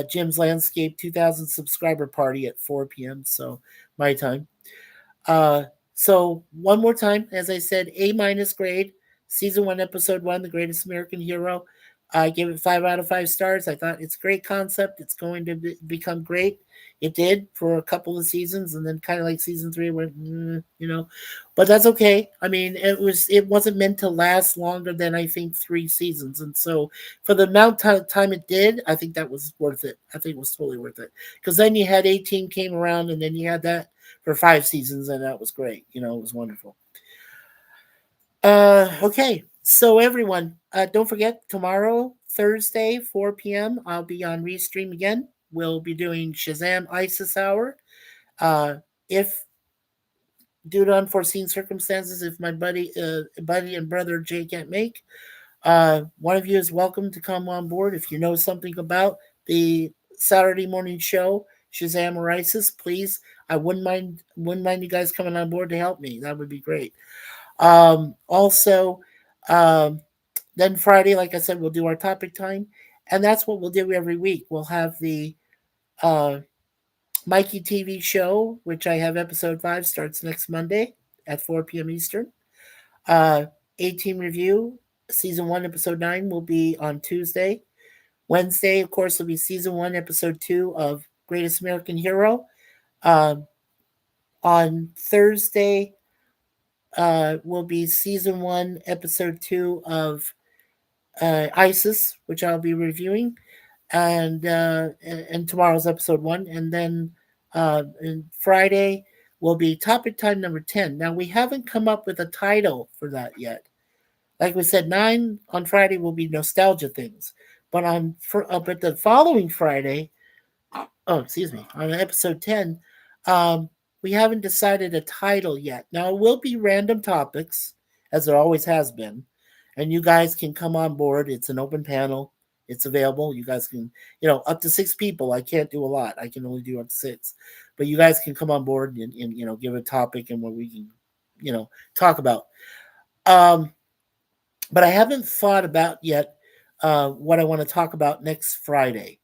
Jim's Landscape 2000 subscriber party at 4 p.m. So my time. Uh, so one more time, as I said, A minus grade, season one, episode one, the greatest American hero. I gave it 5 out of 5 stars. I thought it's a great concept. It's going to become great. It did for a couple of seasons, and then kind of like season three went, but that's okay. I mean, it wasn't meant to last longer than I think 3 seasons, and so for the amount of time it did, I think that was worth it. I think it was totally worth it because then you had 18 came around, and then you had that for 5 seasons, and that was great. It was wonderful. Okay, so everyone, don't forget tomorrow, Thursday, 4 p.m. I'll be on Restream again. We'll be doing Shazam ISIS Hour. If due to unforeseen circumstances, if my buddy and brother Jay can't make, one of you is welcome to come on board. If you know something about the Saturday morning show, Shazam or ISIS, please. I wouldn't mind you guys coming on board to help me. That would be great. Also, um, then Friday, like I said, we'll do our topic time, and that's what we'll do every week. We'll have the uh, Mikey TV show, which I have episode 5 starts next Monday at 4 p.m. Eastern. Uh, A-Team Review, Season 1, Episode 9 will be on Tuesday. Wednesday, of course, will be Season 1, Episode 2 of Greatest American Hero. Um, on Thursday, will be Season 1, Episode 2 of ISIS, which I'll be reviewing. And tomorrow's episode 1. And then and Friday will be topic time number 10. Now, we haven't come up with a title for that yet. Like we said, 9 on Friday will be nostalgia things. But the following Friday, excuse me, on episode 10, um, we haven't decided a title yet. Now, it will be random topics, as there always has been, and you guys can come on board. It's an open panel. It's available. You guys can, up to 6 people. I can't do a lot. I can only do up to 6. But you guys can come on board and give a topic and what we can, talk about. But I haven't thought about yet what I want to talk about next Friday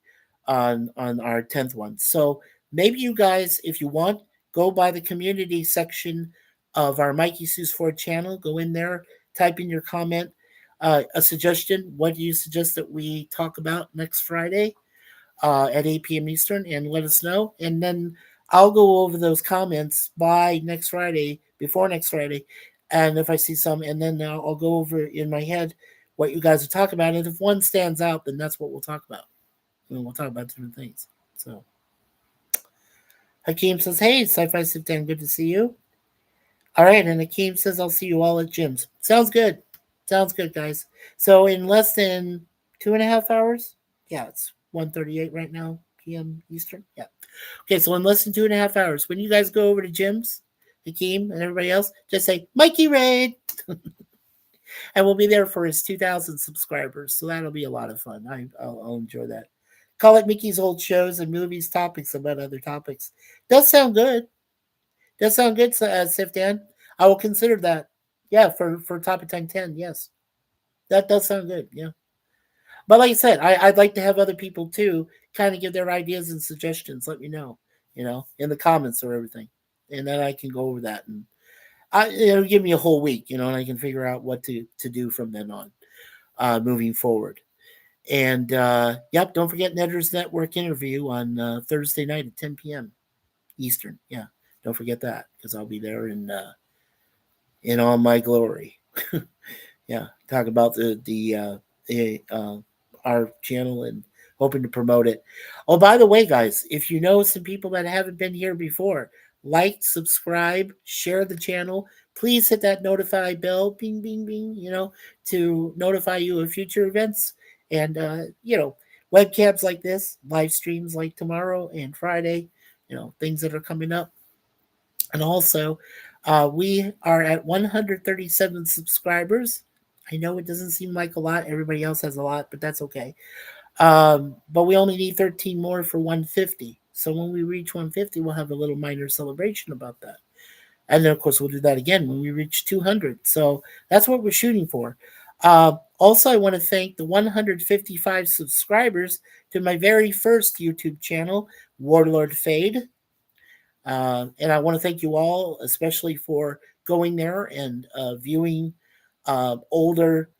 on our 10th one. So maybe you guys, if you want, go by the community section of our Mikey Sues Ford channel. Go in there, type in your comment, a suggestion. What do you suggest that we talk about next Friday at 8 p.m. Eastern, and let us know. And then I'll go over those comments by next Friday, before next Friday, and if I see some, and then I'll go over in my head what you guys are talking about. And if one stands out, then that's what we'll talk about. And we'll talk about different things. So Hakeem says, "Hey, Sci-Fi Sit Down, good to see you." All right, and Hakeem says, "I'll see you all at Jim's." Sounds good. Sounds good, guys. So in less than 2.5 hours, yeah, it's 1:38 right now, p.m. Eastern. Yeah. Okay, so in less than 2.5 hours, when you guys go over to Jim's, Hakeem and everybody else, just say Mikey Raid, and we'll be there for his 2,000 subscribers. So that'll be a lot of fun. I'll enjoy that. Call it Mickey's old shows and movies, topics about other topics. Does sound good. Does sound good, Siftan. I will consider that. Yeah, for topic time 10. Yes, that does sound good. Yeah, but like I said, I'd like to have other people too kind of give their ideas and suggestions. Let me know, in the comments or everything, and then I can go over that, and it'll give me a whole week, and I can figure out what to do from then on, moving forward. And yep, don't forget Netter's Network interview on Thursday night at 10 p.m. Eastern. Yeah, don't forget that because I'll be there in all my glory. Yeah, talk about our channel and hoping to promote it. Oh, by the way, guys, if you know some people that haven't been here before, like, subscribe, share the channel, please hit that notify bell, bing, bing, bing, to notify you of future events and, webcams like this, live streams like tomorrow and Friday, things that are coming up. And also, we are at 137 subscribers. I know it doesn't seem like a lot. Everybody else has a lot, but that's okay. But we only need 13 more for 150. So when we reach 150, we'll have a little minor celebration about that. And then, of course, we'll do that again when we reach 200. So that's what we're shooting for. Also, I want to thank the 155 subscribers to my very first YouTube channel, Warlord Fade. And I want to thank you all, especially for going there and viewing older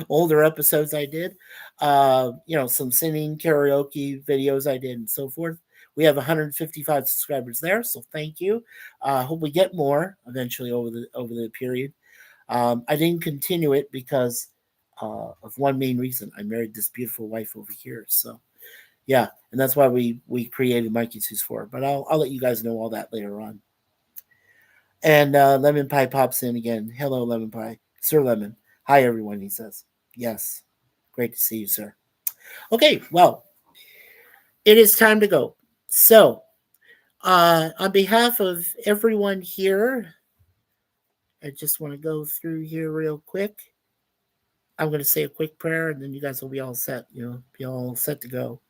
older episodes I did. Some singing karaoke videos I did and so forth. We have 155 subscribers there, so thank you. Hope we get more eventually over the period. I didn't continue it because of one main reason. I married this beautiful wife over here, so yeah, and that's why we created Mikey's Who's For. But I'll let you guys know all that later on. And Lemon Pie pops in again. Hello, Lemon Pie. Sir Lemon. Hi, everyone, he says. Yes. Great to see you, sir. Okay, well, it is time to go. So, on behalf of everyone here, I just want to go through here real quick. I'm going to say a quick prayer, and then you guys will be all set, be all set to go.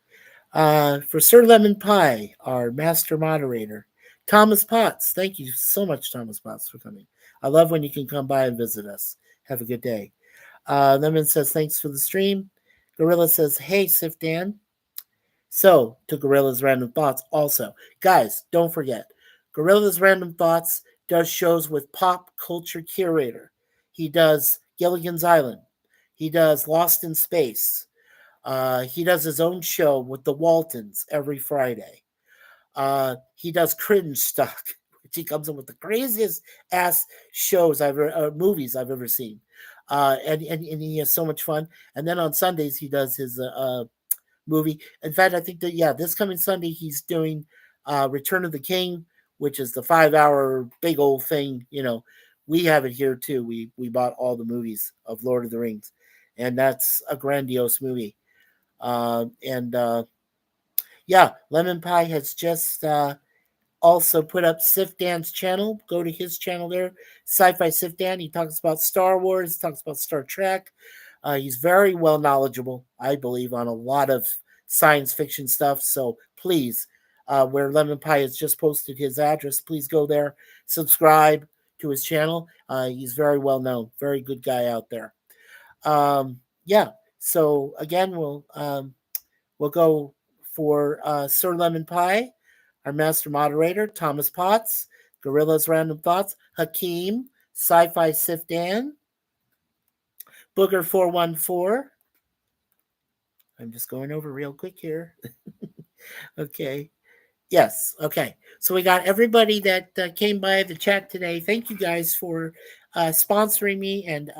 For Sir Lemon Pie, our master moderator, Thomas Potts. Thank you so much, Thomas Potts, for coming. I love when you can come by and visit us. Have a good day. Lemon says, thanks for the stream. Gorilla says, hey, Sif Dan. So, to Gorilla's Random Thoughts also. Guys, don't forget, Gorilla's Random Thoughts does shows with Pop Culture Curator. He does Gilligan's Island. He does Lost in Space. He does his own show with the Waltons every Friday. He does Cringe Stock, which he comes up with the craziest ass movies I've ever seen. And he has so much fun. And then on Sundays he does his movie. In fact, I think that this coming Sunday he's doing Return of the King, which is the 5-hour big old thing. We have it here too. We bought all the movies of Lord of the Rings, and that's a grandiose movie. Lemon Pie has just also put up Sif Dan's channel. Go to his channel there, Sci-Fi Sif Dan. He talks about Star Wars, talks about Star Trek. He's very well knowledgeable, I believe, on a lot of science fiction stuff. So please, where Lemon Pie has just posted his address, please go there, subscribe to his channel. He's very well known, very good guy out there. So again, we'll go for Sir Lemon Pie, our master moderator, Thomas Potts, Gorilla's Random Thoughts, Hakeem, Sci-Fi Sif Dan, Booger 414. I'm just going over real quick here. Okay. Yes. Okay. So we got everybody that came by the chat today. Thank you guys for sponsoring me and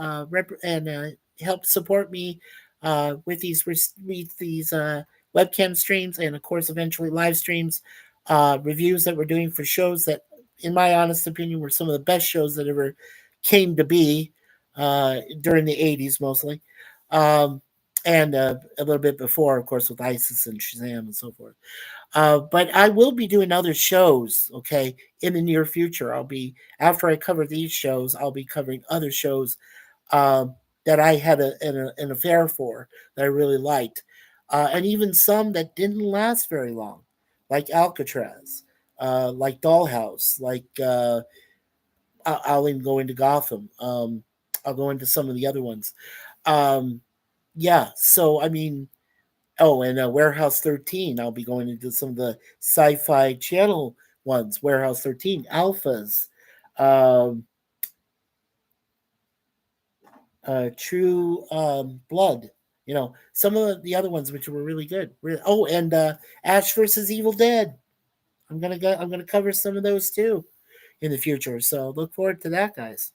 help support me with these webcam streams and of course eventually live streams, reviews that we're doing for shows that, in my honest opinion, were some of the best shows that ever came to be during the 80s mostly. And a little bit before, of course, with ISIS and Shazam and so forth. But I will be doing other shows, okay, in the near future. After I cover these shows, I'll be covering other shows that I had an affair for, that I really liked. And even some that didn't last very long, like Alcatraz, like Dollhouse, like I'll even go into Gotham. I'll go into some of the other ones. So I mean, and Warehouse 13. I'll be going into some of the Sci-Fi Channel ones. Warehouse 13, Alphas, True Blood. Some of the other ones which were really good. And Ash versus Evil Dead. I'm gonna cover some of those too in the future. So look forward to that, guys.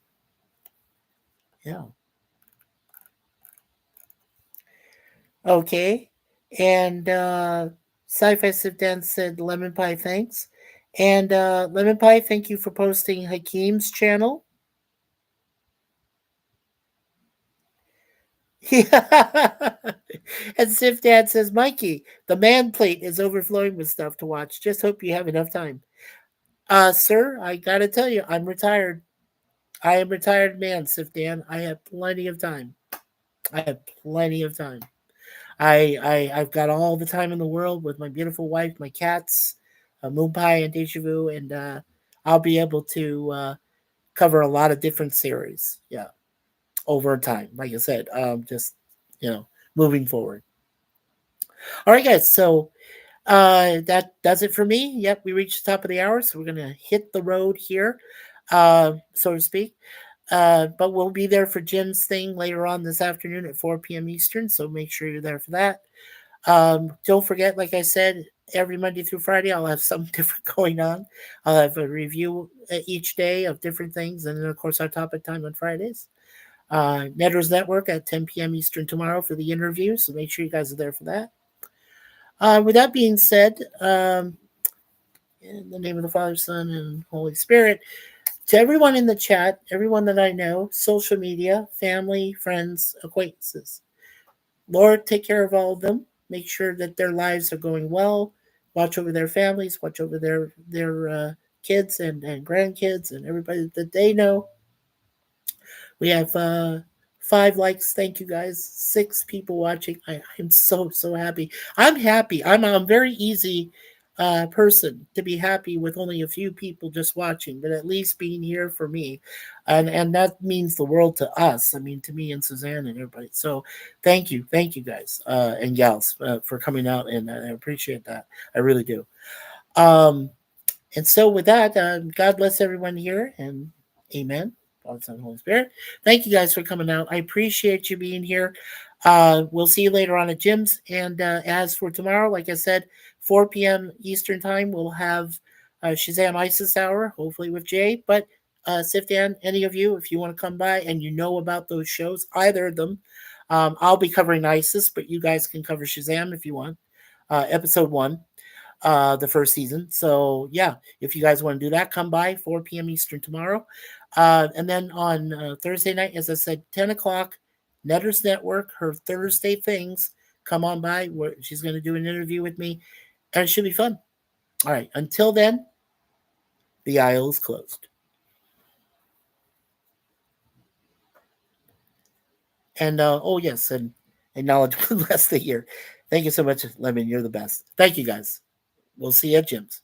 Yeah. Okay. And Sci-Fi Sif Dan said Lemon Pie, thanks. And Lemon Pie, thank you for posting Hakeem's channel. Yeah. And Sif Dad says, Mikey, the man plate is overflowing with stuff to watch. Just hope you have enough time. Sir, I gotta tell you, I'm retired. I am retired man, Sif Dan. I have plenty of time. I have plenty of time. I've got all the time in the world with my beautiful wife, my cats, Moon Pie and Deja Vu, and I'll be able to cover a lot of different series. Yeah, over time. Like I said, just you know, moving forward. All right, guys. So that does it for me. Yep, we reached the top of the hour, so we're gonna hit the road here, so to speak. But we'll be there for Jim's thing later on this afternoon at 4 p.m. Eastern. So make sure you're there for that. Don't forget, like I said, every Monday through Friday, I'll have something different going on. I'll have a review each day of different things, and then of course our topic time on Fridays. Netters Network at 10 p.m. Eastern tomorrow for the interview. So make sure you guys are there for that. With that being said, in the name of the Father, Son, and Holy Spirit, to everyone in the chat, everyone that I know, social media, family, friends, acquaintances, Lord, take care of all of them. Make sure that their lives are going well. Watch over their families. Watch over their kids and grandkids and everybody that they know. We have 5 likes. Thank you guys. 6 people watching. I'm so happy. I'm happy. I'm a very easy person to be happy with only a few people just watching, but at least being here for me, and that means the world to us. I mean, to me and Suzanne and everybody. So thank you guys and gals for coming out, and I appreciate that. I really do. Um, and so, with that, God bless everyone here, and Amen. Father, Son, Holy Spirit. Thank you guys for coming out. I appreciate you being here. We'll see you later on at Jim's. And as for tomorrow, like I said, 4 p.m. Eastern Time, we'll have Shazam ISIS Hour, hopefully with Jay. But Sifdan, any of you, if you want to come by and you know about those shows, either of them, I'll be covering ISIS, but you guys can cover Shazam if you want. Episode 1, the first season. So yeah, if you guys want to do that, come by 4 p.m. Eastern tomorrow. And then on Thursday night, as I said, 10 o'clock, Netters Network, her Thursday things. Come on by. She's going to do an interview with me, and it should be fun. All right. Until then, the aisle is closed. And oh yes, and acknowledge one last thing here. Thank you so much, Lemon. You're the best. Thank you guys. We'll see you at Jim's.